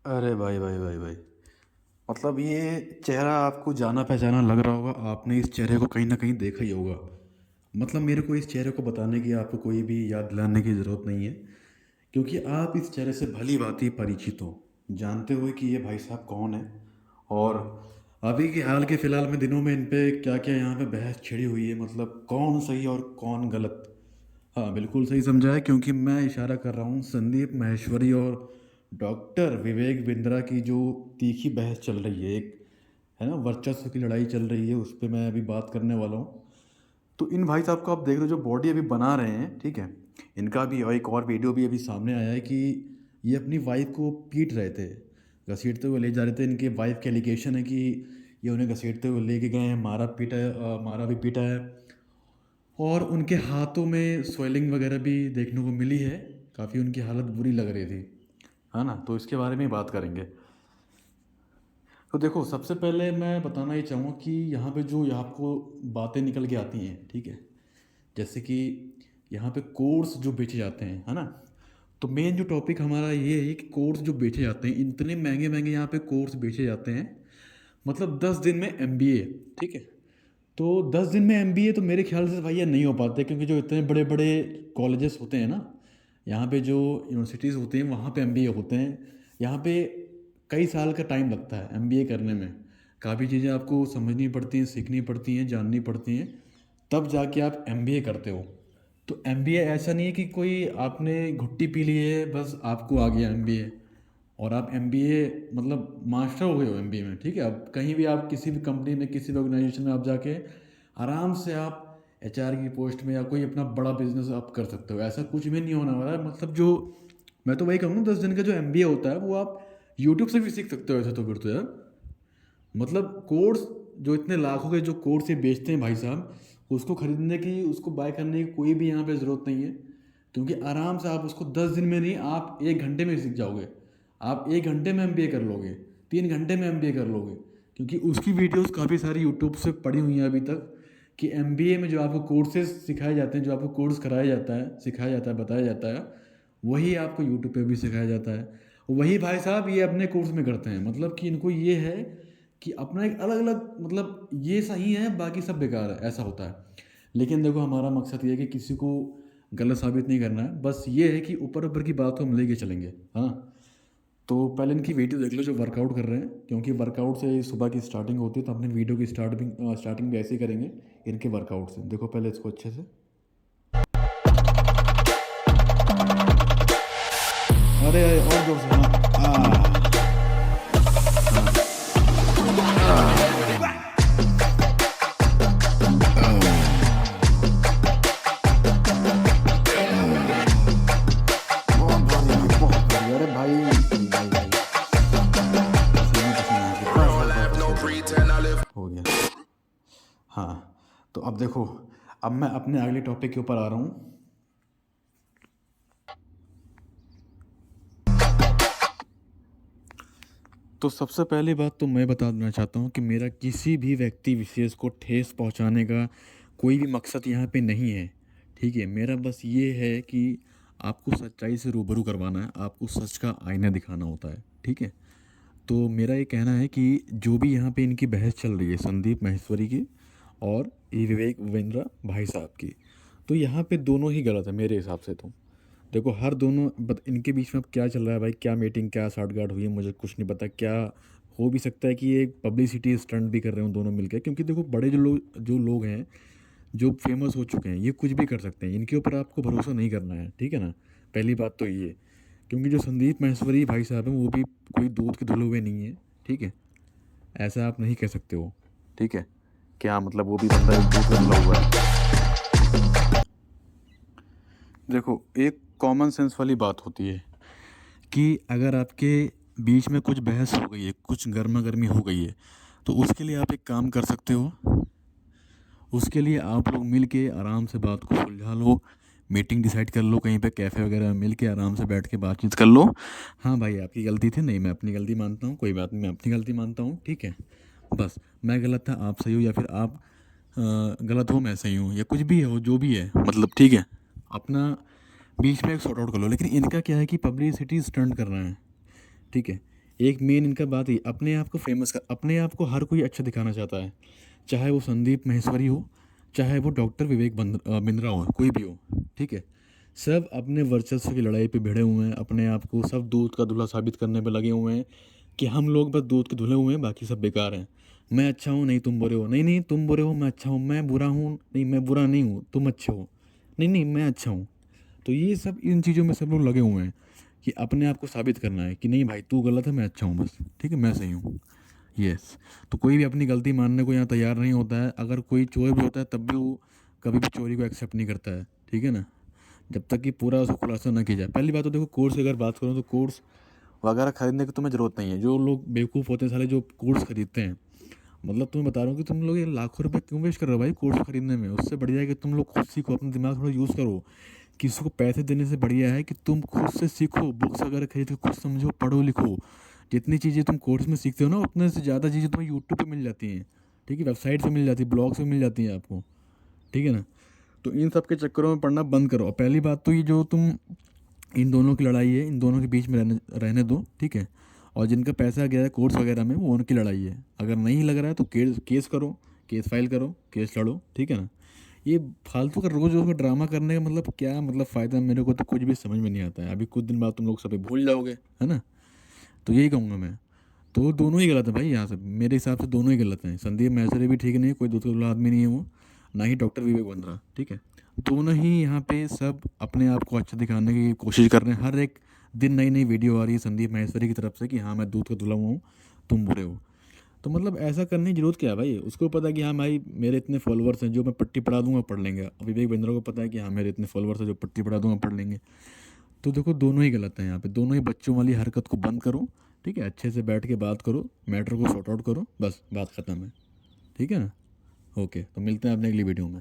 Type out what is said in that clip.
अरे भाई भाई भाई भाई, मतलब ये चेहरा आपको जाना पहचाना लग रहा होगा। आपने इस चेहरे को कहीं ना कहीं देखा ही होगा। मतलब मेरे को इस चेहरे को बताने की, आपको कोई भी याद दिलाने की ज़रूरत नहीं है, क्योंकि आप इस चेहरे से भली भांति परिचित हो, जानते हुए कि ये भाई साहब कौन है। और अभी के हाल के फ़िलहाल में दिनों में इन पे क्या क्या यहाँ पे बहस छिड़ी हुई है, मतलब कौन सही और कौन गलत। हाँ, बिल्कुल सही समझा है, क्योंकि मैं इशारा कर रहा हूँ संदीप माहेश्वरी और डॉक्टर विवेक बिंद्रा की जो तीखी बहस चल रही है, एक है ना वर्चस्व की लड़ाई चल रही है, उस पर मैं अभी बात करने वाला हूँ। तो इन भाई साहब को आप देख रहे हो जो बॉडी अभी बना रहे हैं, ठीक है। इनका भी और एक और वीडियो भी अभी सामने आया है कि ये अपनी वाइफ को पीट रहे थे, घसीटते हुए ले जा रहे थे। इनके वाइफ के एलिगेशन है कि ये उन्हें घसीटते हुए लेके गए हैं, मारा पीटा है, मारा भी पीटा है। और उनके हाथों में स्वेलिंग वगैरह भी देखने को मिली है। काफ़ी उनकी हालत बुरी लग रही थी, है ना। तो इसके बारे में ही बात करेंगे। तो देखो, सबसे पहले मैं बताना ये चाहूँगा कि यहाँ पे जो आपको बातें निकल के आती हैं, ठीक है, जैसे कि यहाँ पे कोर्स जो बेचे जाते हैं, है ना। तो मेन जो टॉपिक हमारा ये है कि कोर्स जो बेचे जाते हैं, इतने महंगे महंगे यहाँ पे कोर्स बेचे जाते हैं। मतलब 10 दिन में एमबीए, ठीक है। तो 10 दिन में एमबीए तो मेरे ख्याल से भैया नहीं हो पाते, क्योंकि जो इतने बड़े बड़े कॉलेजेस होते हैं ना, यहाँ पे जो यूनिवर्सिटीज़ होती हैं वहाँ पे एमबीए होते हैं। यहाँ पे कई साल का टाइम लगता है एमबीए करने में। काफ़ी चीज़ें आपको समझनी पड़ती हैं, सीखनी पड़ती हैं, जाननी पड़ती हैं, तब जाके आप एमबीए करते हो। तो एमबीए ऐसा नहीं है कि कोई आपने घुट्टी पी ली है बस आपको आ गया एमबीए और आप एमबीए मतलब मास्टर हो गए हो एमबीए में, ठीक है। अब कहीं भी आप किसी भी कंपनी में, किसी भी ऑर्गेनाइजेशन में आप जाके आराम से आप एचआर की पोस्ट में या कोई अपना बड़ा बिजनेस आप कर सकते हो। ऐसा कुछ भी नहीं होने वाला है। मतलब जो मैं तो वही कहूँगा, 10 दिन का जो एमबीए होता है वो आप यूट्यूब से भी सीख सकते हो। ऐसे तो फिर तो यार, मतलब कोर्स जो इतने लाखों के जो कोर्स ये बेचते हैं भाई साहब, उसको खरीदने की, उसको बाय करने की कोई भी यहाँ पे ज़रूरत नहीं है। क्योंकि आराम से आप उसको 10 दिन में नहीं, आप 1 घंटे में सीख जाओगे। आप 1 घंटे में एमबीए कर लोगे, 3 घंटे में एमबीए कर लोगे। क्योंकि उसकी वीडियोस काफ़ी सारी यूट्यूब से पड़ी हुई हैं अभी तक, कि एमबीए में जो आपको कोर्सेज सिखाए जाते हैं, जो आपको कोर्स कराया जाता है, सिखाया जाता है, बताया जाता है, वही आपको यूट्यूब पे भी सिखाया जाता है। वही भाई साहब ये अपने कोर्स में करते हैं। मतलब कि इनको ये है कि अपना एक अलग अलग, मतलब ये सही है बाकी सब बेकार है, ऐसा होता है। लेकिन देखो, हमारा मकसद ये है कि किसी को गलत साबित नहीं करना है, बस ये है कि ऊपर ऊपर की बात को हम लेके चलेंगे, हाँ। तो पहले इनकी वीडियो देख लो जो वर्कआउट कर रहे हैं, क्योंकि वर्कआउट से सुबह की स्टार्टिंग होती है, तो अपने वीडियो की स्टार्टिंग भी ऐसे ही करेंगे, इनके वर्कआउट से। देखो पहले इसको अच्छे से। अरे और जोर से, हाँ बहुत भारी भाई, बहुत भारी। अरे भाई भाई भाई, पसीना पसीना हो गया, बस बस बस बस, हो गया। हाँ, तो अब देखो, अब मैं अपने अगले टॉपिक के ऊपर आ रहा हूँ। तो सबसे पहली बात तो मैं बता देना चाहता हूँ कि मेरा किसी भी व्यक्ति विशेष को ठेस पहुँचाने का कोई भी मकसद यहाँ पे नहीं है, ठीक है। मेरा बस ये है कि आपको सच्चाई से रूबरू करवाना है, आपको सच का आईना दिखाना होता है, ठीक है। तो मेरा ये कहना है कि जो भी यहाँ पे इनकी बहस चल रही है संदीप माहेश्वरी की और ये विवेक बिंद्रा भाई साहब की, तो यहाँ पे दोनों ही गलत है मेरे हिसाब से। तो देखो, हर दोनों इनके बीच में अब क्या चल रहा है भाई, क्या मीटिंग, क्या साठगांठ हुई है, मुझे कुछ नहीं पता। क्या हो भी सकता है कि ये पब्लिसिटी स्टंट भी कर रहे हो दोनों मिलकर, क्योंकि देखो बड़े जो लोग हैं, जो फेमस हो चुके हैं, ये कुछ भी कर सकते हैं। इनके ऊपर आपको भरोसा नहीं करना है, ठीक है ना। पहली बात तो ये, क्योंकि जो संदीप माहेश्वरी भाई साहब हैं वो भी कोई दूध के धुले हुए नहीं है, ठीक है। ऐसा आप नहीं कह सकते हो, ठीक है। क्या मतलब वो भी बंदा एक दूध का धुला हुआ है। देखो, एक कॉमन सेंस वाली बात होती है कि अगर आपके बीच में कुछ बहस हो गई है, कुछ गर्मा गर्मी हो गई है, तो उसके लिए आप एक काम कर सकते हो। उसके लिए आप लोग मिल के आराम से बात को सुलझा लो, मीटिंग डिसाइड कर लो, कहीं पे कैफ़े वगैरह में मिल के आराम से बैठ के बातचीत कर लो। हाँ भाई, आपकी गलती थी, नहीं मैं अपनी गलती मानता हूँ, कोई बात नहीं, मैं अपनी गलती मानता हूँ, ठीक है। बस मैं गलत था, आप सही हो, या फिर आप गलत हो, मैं सही हूँ, या कुछ भी हो, जो भी है, मतलब ठीक है। अपना बीच में एक सॉर्ट आउट कर लो। लेकिन इनका क्या है कि पब्लिसिटी स्टंट कर रहे हैं, ठीक है। एक मेन इनका बात ही अपने आप को फेमस कर, अपने आप को हर कोई अच्छा दिखाना चाहता है, चाहे वो संदीप माहेश्वरी हो, चाहे वो डॉक्टर विवेक बिंद्रा हो, कोई भी हो, ठीक है। सब अपने वर्चस्व की लड़ाई पे भिड़े हुए हैं, अपने आप को सब दूध का धुला साबित करने पे लगे हुए हैं कि हम लोग बस दूध के धुले हुए हैं, बाकी सब बेकार हैं। मैं अच्छा हूँ, नहीं तुम बुरे हो, नहीं नहीं तुम बुरे हो, मैं अच्छा हूँ, मैं बुरा हूँ, नहीं मैं बुरा नहीं हूँ, तुम अच्छे हो, नहीं नहीं मैं अच्छा हूँ। तो ये सब इन चीज़ों में सब लोग लगे हुए हैं कि अपने आप को साबित करना है कि नहीं भाई तू गलत है, मैं अच्छा हूँ, बस ठीक है, मैं सही हूँ। यस। तो कोई भी अपनी गलती मानने को यहाँ तैयार नहीं होता है। अगर कोई चोर भी होता है तब भी वो कभी भी चोरी को एक्सेप्ट नहीं करता है, ठीक है ना, जब तक कि पूरा उसका खुलासा ना किया जाए। पहली बात तो देखो, कोर्स की अगर बात करूँ तो कोर्स वगैरह खरीदने की तुम्हें ज़रूरत नहीं है। जो लोग बेवकूफ़ होते हैं साले, जो कोर्स खरीदते हैं, मतलब तुम्हें बता रहा हूँ कि तुम लोग ये लाखों रुपए क्यों वेस्ट कर रहे हो भाई कोर्स खरीदने में। उससे बढ़िया है कि तुम लोग खुद सीखो, अपना दिमाग थोड़ा यूज़ करो। किसी को पैसे देने से बढ़िया है कि तुम खुद से सीखो, बुक्स वगैरह खरीद के खुद समझो, पढ़ो लिखो। जितनी चीज़ें तुम कोर्स में सीखते हो ना, उतने से ज़्यादा चीज़ें तुम्हें यूट्यूब पे मिल जाती हैं, ठीक है, वेबसाइट पे मिल जाती है, ब्लॉग्स पे मिल जाती हैं आपको, ठीक है ना। तो इन सब के चक्करों में पढ़ना बंद करो। पहली बात तो ये जो तुम इन दोनों की लड़ाई है, इन दोनों के बीच में रहने रहने दो, ठीक है। और जिनका पैसा गया है कोर्स वगैरह में, वो उनकी लड़ाई है। अगर नहीं लग रहा है तो केस केस करो, केस फाइल करो, केस लड़ो, ठीक है ना। ये फालतू का रोज़ रोज़ का ड्रामा करने का मतलब क्या, मतलब फ़ायदा, मेरे को तो कुछ भी समझ में नहीं आता है। अभी कुछ दिन बाद तुम लोग सभी भूल जाओगे, है ना। तो यही कहूँगा मैं। तो दोनों ही गलत है भाई यहाँ से, मेरे हिसाब से दोनों ही गलत हैं। संदीप महसरे भी ठीक नहीं है, कोई दूसरा आदमी नहीं है वो, ना ही डॉक्टर विवेक बंद्रा, ठीक है। दोनों ही यहाँ पे सब अपने आप को अच्छा दिखाने की कोशिश कर रहे हैं। हर एक दिन नई नई वीडियो आ रही है संदीप महेश्वरी की तरफ से कि हाँ मैं दूध का धुला हुआ हूँ, तुम बुरे हो। तो मतलब ऐसा करने की जरूरत क्या है भाई। उसको पता है कि हाँ भाई मेरे इतने फॉलोअर्स हैं, जो मैं पट्टी पढ़ा दूंगा पढ़ लेंगे। विवेक बिंद्रा को पता है कि हाँ मेरे इतने फॉलोअर्स हैं, जो पट्टी पढ़ा दूंगा पढ़ लेंगे। तो देखो दोनों ही गलत हैं यहाँ पे। दोनों ही बच्चों वाली हरकत को बंद करो, ठीक है, अच्छे से बैठ के बात करो, मैटर को सॉर्ट आउट करो, बस बात ख़त्म है, ठीक है ना। ओके, तो मिलते हैं अपने अगली वीडियो में।